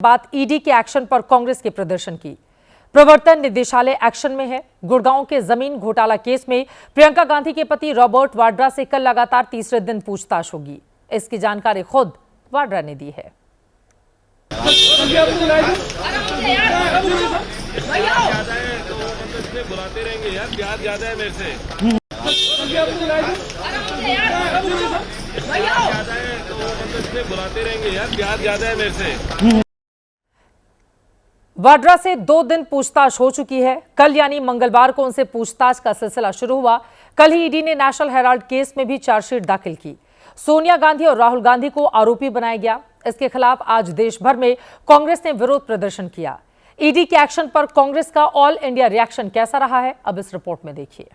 बात ईडी के एक्शन पर कांग्रेस के प्रदर्शन की। प्रवर्तन निदेशालय एक्शन में है। गुड़गांव के जमीन घोटाला केस में प्रियंका गांधी के पति रॉबर्ट वाड्रा से कल लगातार तीसरे दिन पूछताछ होगी। इसकी जानकारी खुद वाड्रा ने दी है। बुलाते रहेंगे यार, प्यार ज्यादा है मेरे से। बुलाते रहेंगे यार, प्यार ज्यादा है मेरे से। वाड्रा से 2 दिन पूछताछ हो चुकी है। कल यानी मंगलवार को उनसे पूछताछ का सिलसिला शुरू हुआ। कल ही ईडी ने नेशनल हेराल्ड केस में भी चार्जशीट दाखिल की। सोनिया गांधी और राहुल गांधी को आरोपी बनाया गया। इसके खिलाफ आज देश भर में कांग्रेस ने विरोध प्रदर्शन किया। ईडी के एक्शन पर कांग्रेस का ऑल इंडिया रिएक्शन कैसा रहा है, अब इस रिपोर्ट में देखिए।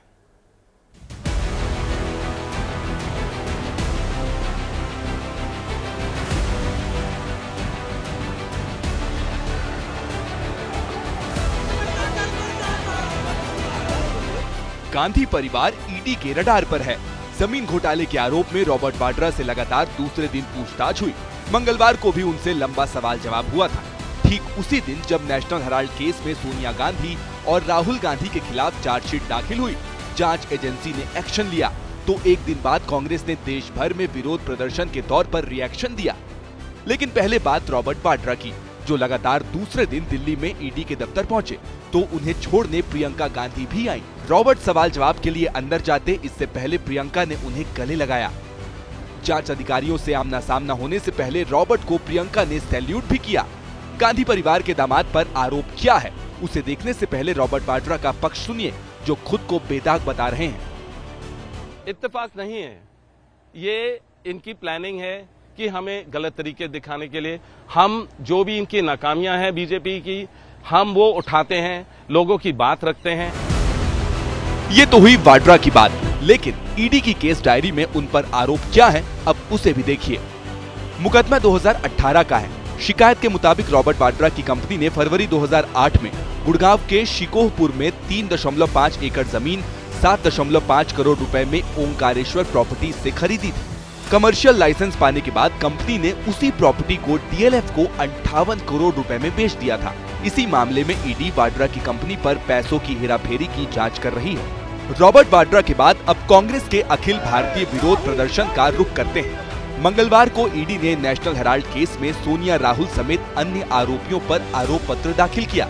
गांधी परिवार ईडी के रडार पर है। जमीन घोटाले के आरोप में रॉबर्ट वाड्रा से लगातार दूसरे दिन पूछताछ हुई। मंगलवार को भी उनसे लंबा सवाल जवाब हुआ था। ठीक उसी दिन जब नेशनल हेराल्ड केस में सोनिया गांधी और राहुल गांधी के खिलाफ चार्जशीट दाखिल हुई, जांच एजेंसी ने एक्शन लिया तो एक दिन बाद कांग्रेस ने देश भर में विरोध प्रदर्शन के तौर पर रिएक्शन दिया। लेकिन पहले बात रॉबर्ट वाड्रा की, जो लगातार दूसरे दिन दिल्ली में ईडी के दफ्तर पहुंचे तो उन्हें छोड़ने प्रियंका गांधी भी आई। रॉबर्ट सवाल जवाब के लिए अंदर जाते इससे पहले प्रियंका ने उन्हें गले लगाया। जांच अधिकारियों से आमना सामना होने से पहले रॉबर्ट को प्रियंका ने सैल्यूट भी किया। गांधी परिवार के दामाद पर आरोप क्या है, उसे देखने से पहले रॉबर्ट वाड्रा का पक्ष सुनिए, जो खुद को बेदाग बता रहे हैं। इत्तेफाक नहीं है, ये इनकी प्लानिंग है कि हमें गलत तरीके दिखाने के लिए हम जो भी इनकी नाकामियां हैं बीजेपी की, हम वो उठाते हैं, लोगों की बात रखते हैं। ये तो हुई वाड्रा की बात, लेकिन ईडी की केस डायरी में उन पर आरोप क्या है, अब उसे भी देखिए। मुकदमा 2018 का है। शिकायत के मुताबिक रॉबर्ट वाड्रा की कंपनी ने फरवरी 2008 में गुड़गांव के शिकोहपुर में 3.5 एकड़ जमीन 7.5 करोड़ रुपए में ओंकारेश्वर प्रॉपर्टीज से खरीदी थी। कमर्शियल लाइसेंस पाने के बाद कंपनी ने उसी प्रॉपर्टी को डीएलएफ को 58 करोड़ रुपए में बेच दिया था। इसी मामले में ईडी वाड्रा की कंपनी पर पैसों की हेराफेरी की जांच कर रही है। रॉबर्ट वाड्रा के बाद अब कांग्रेस के अखिल भारतीय विरोध प्रदर्शन का रुख करते हैं। मंगलवार को ईडी ने नेशनल हेराल्ड केस में सोनिया, राहुल समेत अन्य आरोपियों पर आरोप पत्र दाखिल किया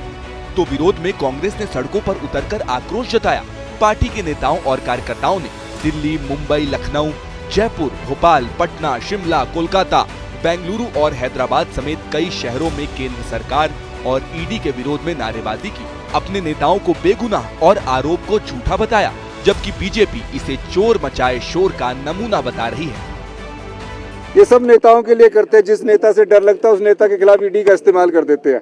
तो विरोध में कांग्रेस ने सड़कों पर उतरकर आक्रोश जताया। पार्टी के नेताओं और कार्यकर्ताओं ने दिल्ली, मुंबई, लखनऊ, जयपुर, भोपाल, पटना, शिमला, कोलकाता, बेंगलुरु और हैदराबाद समेत कई शहरों में केंद्र सरकार और ईडी के विरोध में नारेबाजी की। अपने नेताओं को बेगुनाह और आरोप को झूठा बताया, जबकि बीजेपी इसे चोर मचाए शोर का नमूना बता रही है। ये सब नेताओं के लिए करते हैं, जिस नेता से डर लगता है उस नेता के खिलाफ ईडी का इस्तेमाल कर देते हैं।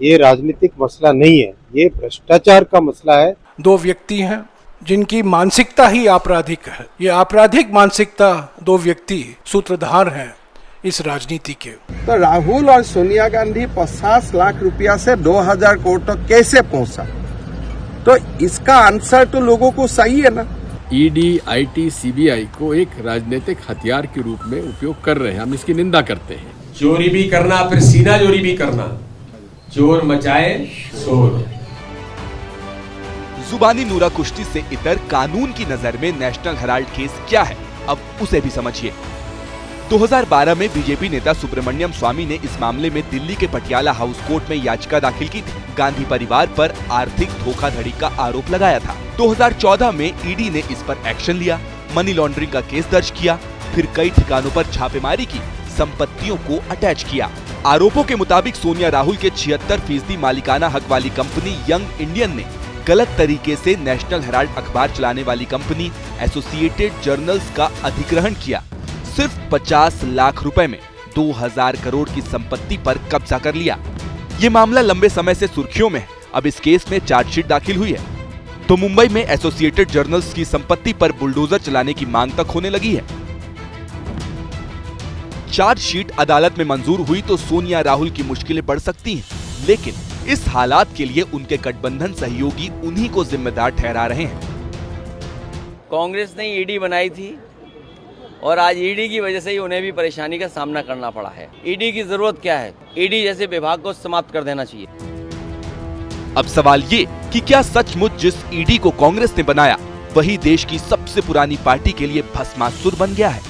ये राजनीतिक मसला नहीं है, ये भ्रष्टाचार का मसला है। 2 व्यक्ति हैं जिनकी मानसिकता ही आपराधिक है। ये आपराधिक मानसिकता 2 व्यक्ति सूत्रधार हैं इस राजनीति के। तो राहुल और सोनिया गांधी 50 लाख रुपया से 2000 करोड़ तक कैसे पहुंचा, तो इसका आंसर तो लोगों को सही है ना। ईडी, आईटी, सीबीआई को एक राजनीतिक हथियार के रूप में उपयोग कर रहे हैं, हम इसकी निंदा करते हैं। चोरी भी करना, फिर सीना चोरी भी करना, चोर मचाए शोर। जुबानी नूरा कुश्ती से इतर कानून की नजर में नेशनल हेराल्ड केस क्या है, अब उसे भी समझिए। 2012 में बीजेपी नेता सुब्रमण्यम स्वामी ने इस मामले में दिल्ली के पटियाला हाउस कोर्ट में याचिका दाखिल की थी। गांधी परिवार पर आर्थिक धोखाधड़ी का आरोप लगाया था। 2014 में ईडी ने इस पर एक्शन लिया, मनी लॉन्ड्रिंग का केस दर्ज किया, फिर कई ठिकानों पर छापेमारी की, संपत्तियों को अटैच किया। आरोपों के मुताबिक सोनिया, राहुल के 76% मालिकाना हक वाली कंपनी यंग इंडियन ने गलत तरीके से नेशनल हेराल्ड अखबार चलाने वाली कंपनी एसोसिएटेड जर्नल्स का अधिग्रहण किया। सिर्फ 50 लाख रुपए में 2000 करोड़ की संपत्ति पर कब्जा कर लिया। ये मामला लंबे समय से सुर्खियों में है। अब इस केस में चार्जशीट दाखिल हुई है तो मुंबई में एसोसिएटेड जर्नल्स की संपत्ति पर बुलडोजर चलाने की मांग तक होने लगी है। चार्जशीट अदालत में मंजूर हुई तो सोनिया, राहुल की मुश्किलें बढ़ सकती हैं, लेकिन इस हालात के लिए उनके गठबंधन सहयोगी उन्हीं को जिम्मेदार ठहरा रहे हैं। कांग्रेस ने ईडी बनाई थी और आज ईडी की वजह से ही उन्हें भी परेशानी का सामना करना पड़ा है। ईडी की जरूरत क्या है? ईडी जैसे विभाग को समाप्त कर देना चाहिए। अब सवाल ये कि क्या सचमुच जिस ईडी को कांग्रेस ने बनाया वही देश की सबसे पुरानी पार्टी के लिए भस्मासुर बन गया है?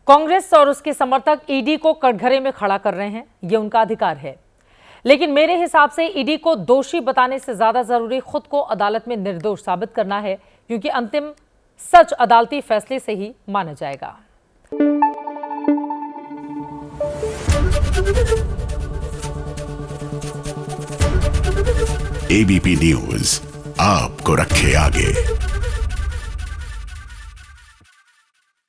कांग्रेस और उसके समर्थक ईडी को कटघरे में खड़ा कर रहे हैं, ये उनका अधिकार है। लेकिन मेरे हिसाब से ईडी को दोषी बताने से ज्यादा जरूरी खुद को अदालत में निर्दोष साबित करना है, क्योंकि अंतिम सच अदालती फैसले से ही माना जाएगा। एबीपी न्यूज आपको रखे आगे।